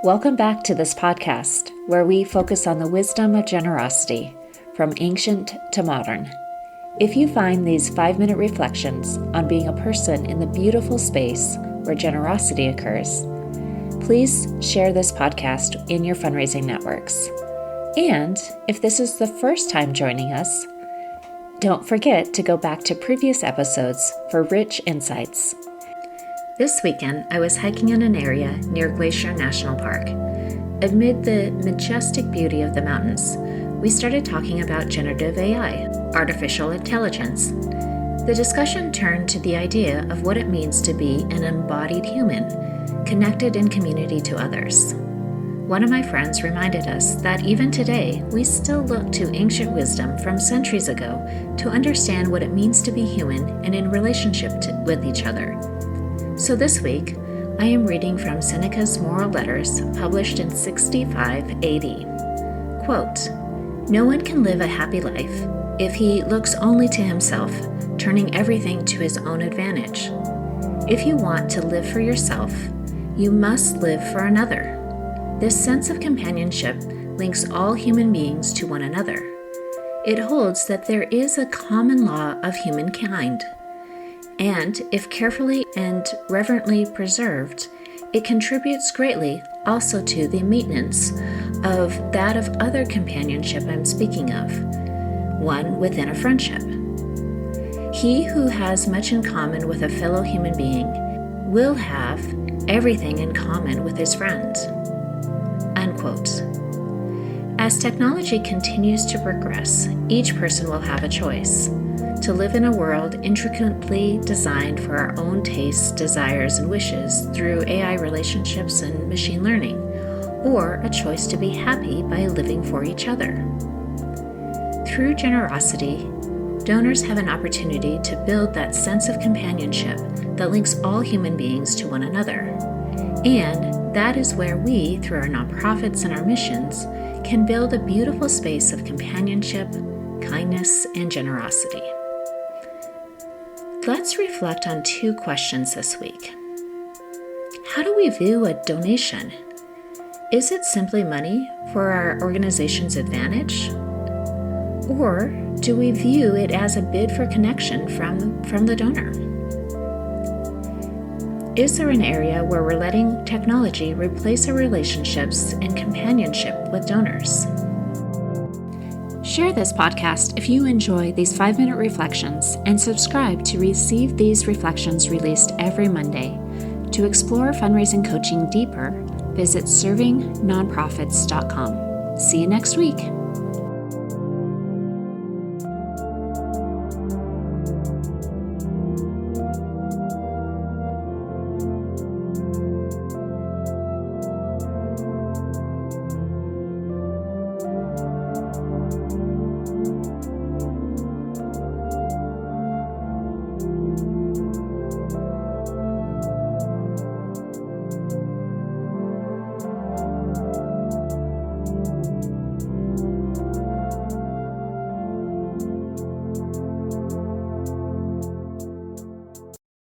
Welcome back to this podcast, where we focus on the wisdom of generosity, from ancient to modern. If you find these 5-minute reflections on being a person in the beautiful space where generosity occurs, please share this podcast in your fundraising networks. And if this is the first time joining us, don't forget to go back to previous episodes for rich insights. This weekend, I was hiking in an area near Glacier National Park. Amid the majestic beauty of the mountains, we started talking about generative AI, artificial intelligence. The discussion turned to the idea of what it means to be an embodied human, connected in community to others. One of my friends reminded us that even today, we still look to ancient wisdom from centuries ago to understand what it means to be human and in relationship with each other. So this week, I am reading from Seneca's Moral Letters, published in 65 AD. Quote, "No one can live a happy life if he looks only to himself, turning everything to his own advantage. If you want to live for yourself, you must live for another. This sense of companionship links all human beings to one another. It holds that there is a common law of humankind. And if carefully and reverently preserved, it contributes greatly also to the maintenance of that of other companionship I'm speaking of, one within a friendship. He who has much in common with a fellow human being will have everything in common with his friend." Unquote. As technology continues to progress, each person will have a choice: to live in a world intricately designed for our own tastes, desires, and wishes through AI relationships and machine learning, or a choice to be happy by living for each other. Through generosity, donors have an opportunity to build that sense of companionship that links all human beings to one another. And that is where we, through our nonprofits and our missions, can build a beautiful space of companionship, kindness, and generosity. Let's reflect on 2 questions this week. How do we view a donation? Is it simply money for our organization's advantage? Or do we view it as a bid for connection from the donor? Is there an area where we're letting technology replace our relationships and companionship with donors? Share this podcast if you enjoy these 5-minute reflections, and subscribe to receive these reflections released every Monday. To explore fundraising coaching deeper, visit servingnonprofits.com. See you next week.